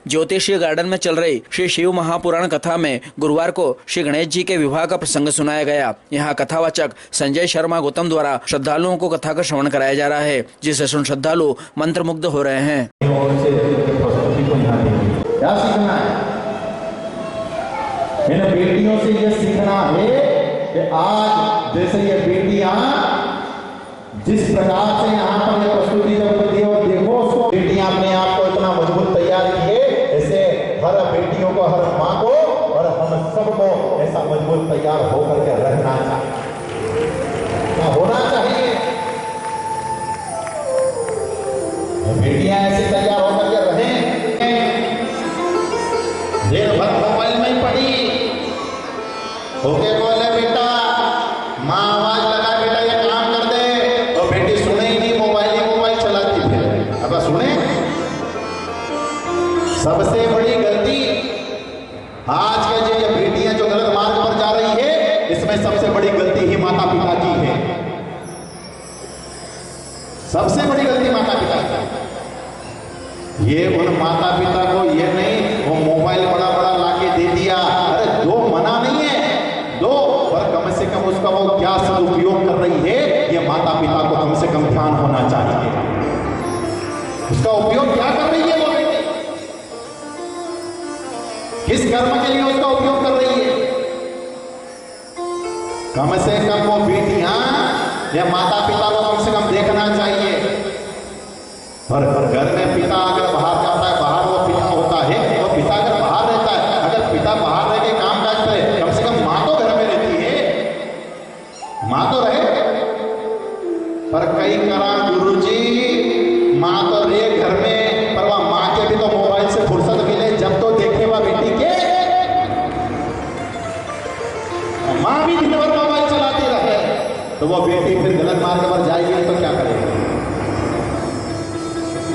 ज्योतिषीय गार्डन में चल रही श्री शिव महापुराण कथा में गुरुवार को श्री गणेश जी के विवाह का प्रसंग सुनाया गया। यहाँ कथावाचक संजय शर्मा गौतम द्वारा श्रद्धालुओं को कथा का श्रवण कराया जा रहा है, जिसे सुन श्रद्धालु मंत्रमुग्ध हो रहे हैं। क्या सीखना है? इन बेटियों से यह सीखना है कि आज जैसे ये बेटियां जिस प्रकार से यहाँ पर ये प्रस्तुति जब दी और देखो उसको, बेटियां अपने आप को इतना मजबूत तैयार किए, ऐसे हर बेटियों को, हर माँ को और हम सबको ऐसा मजबूत तैयार होकर के रहना चाहिए, होना चाहिए। बेटियां ऐसे तैयार होकर के रहें। देर भर मोबाइल में ही पड़ी होके बोले बेटा, माँ आवाज लगा बेटा ये काम कर दे, और बेटी सुने ही नहीं, मोबाइल चलाती फिर। अब सुने, सबसे बड़ी गलती आज के जो ये बेटियां जो गलत मार्ग पर जा रही है, इसमें सबसे बड़ी गलती ही माता पिता की है। सबसे बड़ी गलती माता पिता की। ये उन माता पिता को ये नहीं वो मोबाइल बड़ा बड़ा लाके दे दिया, अरे दो, मना नहीं है, दो, पर कम से कम उसका वो क्या सदुपयोग कर रही है, ये माता पिता को कम से कम ध्यान होना चाहिए। उसका उपयोग क्या कर रही है वो बेटी, किस कर्म के लिए उसका उपयोग कर रही है, कम से कम वो बेटियां या माता पिता को कम से कम देखना चाहिए। पर घर में पिता अगर बाहर जाता है, बाहर वो पिता होता है, वो पिता अगर बाहर रहता है, अगर पिता बाहर रह के काम काज करे, कम से कम माँ तो घर में रहती है, माँ तो रहे। पर कई करा गुरुजी, माँ तो रहे घर में, पर वह माँ के भी तो मोबाइल से फुर्सत मिले जब तो देखे वह बेटी के। माँ भी दिन भर मोबाइल चलाती रहे तो वो बेटी फिर गलत मार्ग पर जाएगी तो क्या करेगी?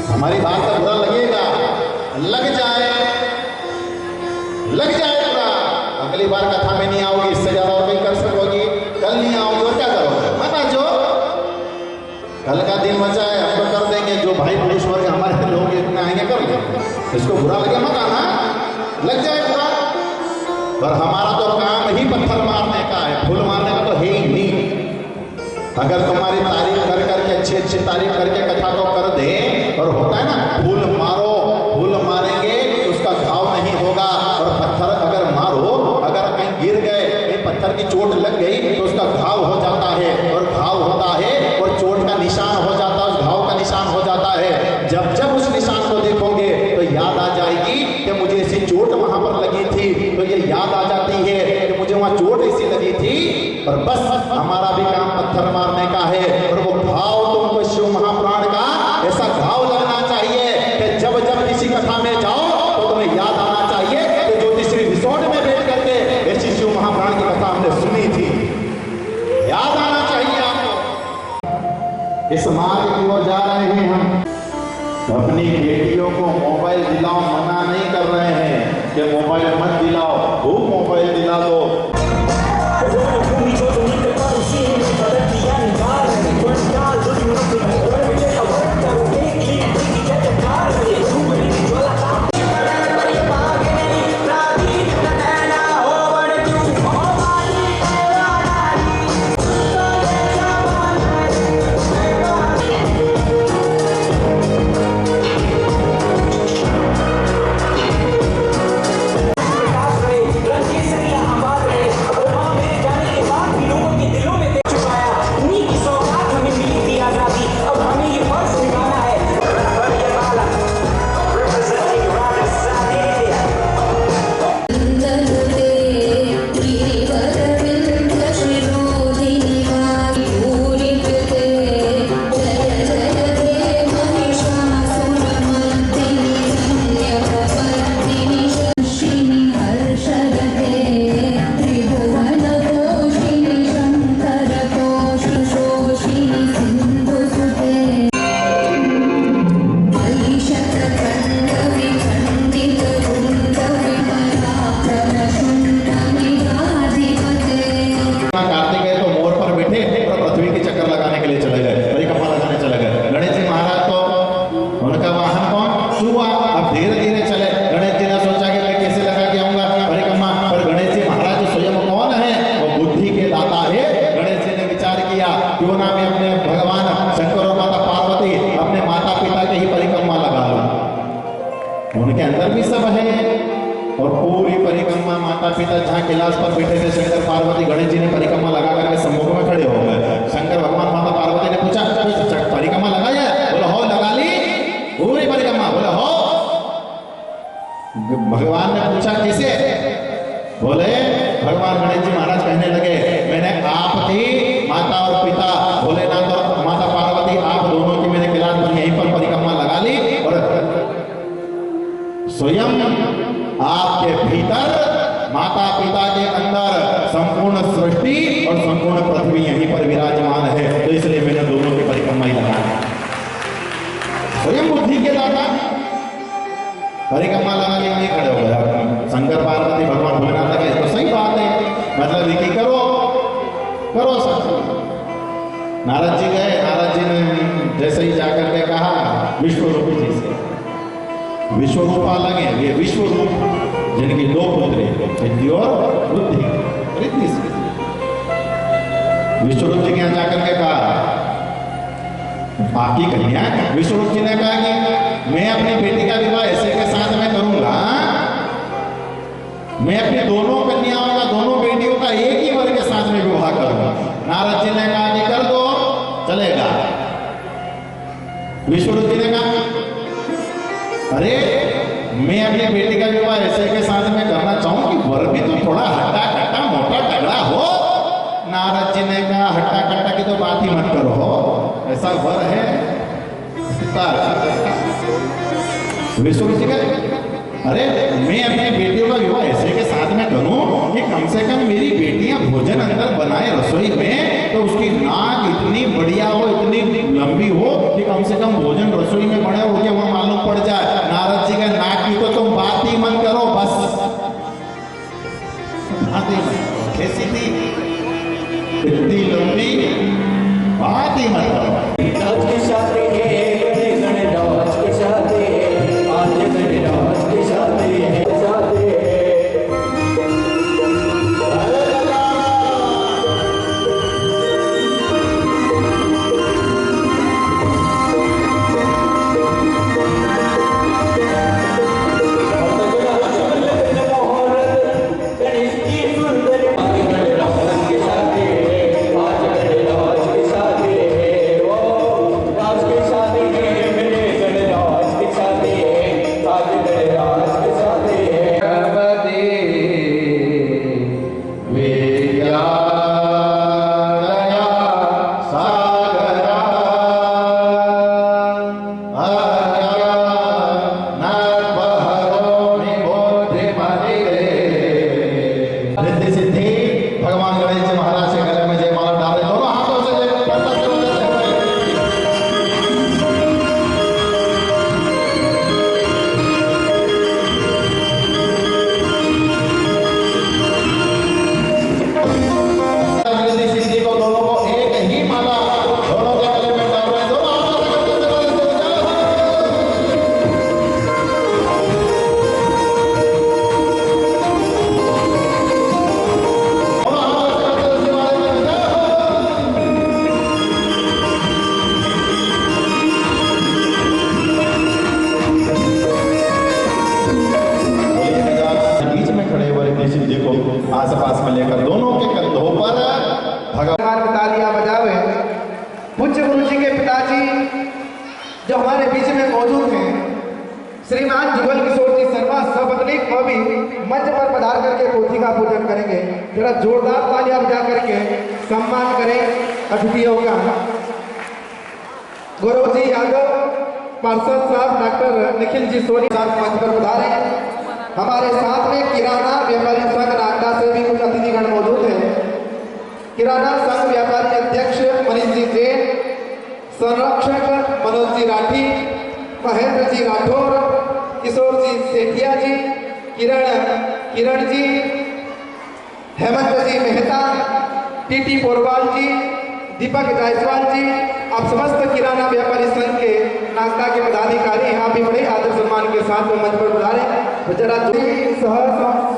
हमारी बात का बुरा लगेगा, लग जाए बुरा, अगली बार कथा में नहीं आओगी, इससे ज्यादा और नहीं कर सकोगी, कल नहीं आओगी और क्या करोगे? मना जो कल का दिन बचा है हम तो कर देंगे, जो भाई पुरुष वर्ग हमारे लोग इतने आएंगे कर लेंगे, इसको बुरा लगे मत आना, लग जाए बुरा। पर हमारा तो काम ही पत्थर मारने का है, फूल मारने का तो है ही नहीं। अगर तुम्हारी तारीफ कर करके अच्छी तारीफ करके कथा को कर दे, और होता है ना फूल मारो, फूल मारेंगे उसका घाव नहीं होगा, और पत्थर अगर मारो, अगर कहीं गिर गए, कहीं पत्थर की चोट लग गई तो उसका घाव हो जाता है, और घाव होता है और चोट का निशान हो जाता है, उस घाव का निशान हो जाता है। जब जब उस निशान को देखोगे तो याद आ जाएगी कि मुझे ऐसी चोट वहां पर लगी थी, तो ये याद आ जाती है कि मुझे वहां चोट ऐसी लगी थी। और बस हमारा भी काम पत्थर मारने का है, और वो घाव तुमको शिव महापुराण का ऐसा घाव लगना चाहिए कि जब जब किसी कथा में जाओ तो तुम्हें याद आना चाहिए कि ज्योतिषी रिसोर्ट में बैठ करके ऐसी शिव महापुराण की कथा हमने सुनी थी, याद आना चाहिए आपको। इस मार्ग की ओर जा रहे हैं हम, अपनी बेटियों को मोबाइल दिलाओ मना नहीं कर रहे हैं कि मोबाइल मत दिलाओ, वो मोबाइल दिला दो। धीरे धीरे चले। गणेश उनके अंदर भी सब है। और पूरी परिक्रमा माता पिता जहाँ कैलाश पर बैठे थे, शंकर पार्वती गणेश जी ने परिक्रमा लगा करके सम्मुख में खड़े हो गए। शंकर भगवान माता पार्वती ने पूछा, परिक्रमा लगाई है? बोले हो, लगा ली पूरी परिक्रमा। बोले हो। भगवान ने पूछा किसे? बोले भगवान गणेश जी महाराज कहने लगे, मैंने आपकी माता और पिता भोलेनाथ और माता पार्वती, आप दोनों की मैंने कैलाश पर यहीं पर परिक्रमा लगा ली। और स्वयं आपके भीतर माता पिता के अंदर संपूर्ण सृष्टि और संपूर्ण पृथ्वी यहीं पर विराजमान है, तो इसलिए मैंने दोनों की परिक्रमा ही लगाया। स्वयं बुद्धि के दाता परिक्रमा लगाने के लिए खड़े हो गए। शंकर पार्वती भगवान भोलेनाथ लगे, तो सही बात है, मतलब ये कि करो करो सब। नारद जी गए, नारद जी ने जैसे ही जाकर के कहा विश्वरूप जी से, विश्वरूपा लगे, ये विश्वरूप जिनकी दो पुत्री सिद्धि और बुद्धि, रिद्धि से विश्वरूप जी के यहाँ जाकर के कहा आपकी कन्या। विश्वरूप जी ने कहा कि मैं अपनी बेटी का विवाह ऐसे के साथ में करूंगा, मैं अपनी दोनों कन्याओं का, दोनों बेटियों का एक ही वर के साथ में विवाह करूंगा। नारद जी ने कहा कि कर दो, चलेगा। विश्वरूप जी ने कहा अरे मैं अपनी बेटी का विवाह ऐसे के साथ में करना चाहूं कि वर भी तो थोड़ा हट्टा कट्टा मोटा तगड़ा हो। नारद जी ने कहा हट्टा कट्टा की तो बात ही मत करो, ऐसा वर है। विश्वरूप जी कहे अरे मैं अपनी बेटियों का विवाह ऐसे के साथ में करूं कि कम से कम मेरी बेटियां भोजन अंदर बनाए रसोई में, तो उसकी नाक इतनी बढ़िया हो, इतनी लंबी हो कि कम से कम भोजन रसोई में बने हो, वहां मालूम पड़ जाए। नारद जी का नाक की तो तुम बात ही मत करो, बस बात ही मत करो। कैसी थी? इतनी लंबी, बात ही मत करो। आसपास में लेकर दोनों के कंधों पर भगवान तालियां बजावे। पूज्य गुरु जी के पिताजी जो हमारे बीच में मौजूद हैं, श्रीमान जुगल किशोर जी शर्मा सपत्नीक को भी मंच पर पधार करके पोथी का पूजन करेंगे। जरा जोरदार तालियां बजा करके सम्मान करें अतिथियों का। गौरव जी यादव, पार्षद साहब डॉक्टर निखिल जी सोनी साहब मंच पर पधारे। हमारे साथ में किराना व्यापारी संघ नागदा से भी कुछ अतिथिगण मौजूद हैं। किराना संघ व्यापारी अध्यक्ष मनीष जी जैन, संरक्षक मनोज जी राठी, महेंद्र जी राठौर, किशोर जी सेठिया जी, किरण जी, हेमंत जी मेहता, टीटी पोरवाल जी, दीपक जायसवाल जी, आप समस्त किराना व्यापारी संघ के नागदा के पदाधिकारी हैं। आप भी बड़े आदर सम्मान के साथ में मंच पर पधारे। जरा सह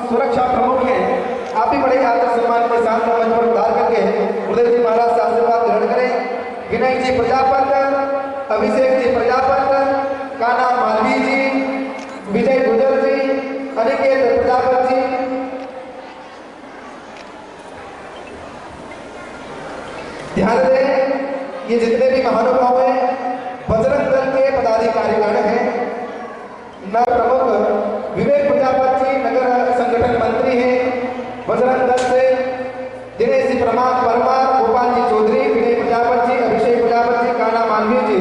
सुरक्षा प्रमुख हैं, आप भी बड़े आदर सम्मान के साथ में मंच पर पधार करके उदय जी महाराज से आशीर्वाद ग्रहण करें। विनय जी प्रजापत, अभिषेक जी प्रजापत, काना मालवी जी, विजय अनिकेत प्रजापति जी, ध्यान दें ये जितने भी महानुभाव हैं बजरंग दल के पदाधिकारीगण हैं। नगर प्रमुख विवेक प्रजापति जी नगर संगठन मंत्री हैं बजरंग दल से, दिनेश जी परमार, गोपाल जी चौधरी, विनय प्रजापति जी, अभिषेक प्रजापति जी, काना मालवीय जी,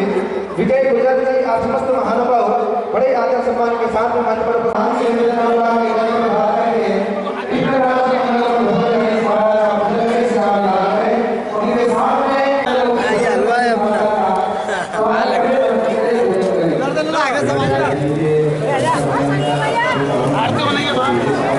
विजय गुजर जी, आप समस्त महानुभाव बड़े आदर सम्मान के साथ मंच पर आरती बनेगी।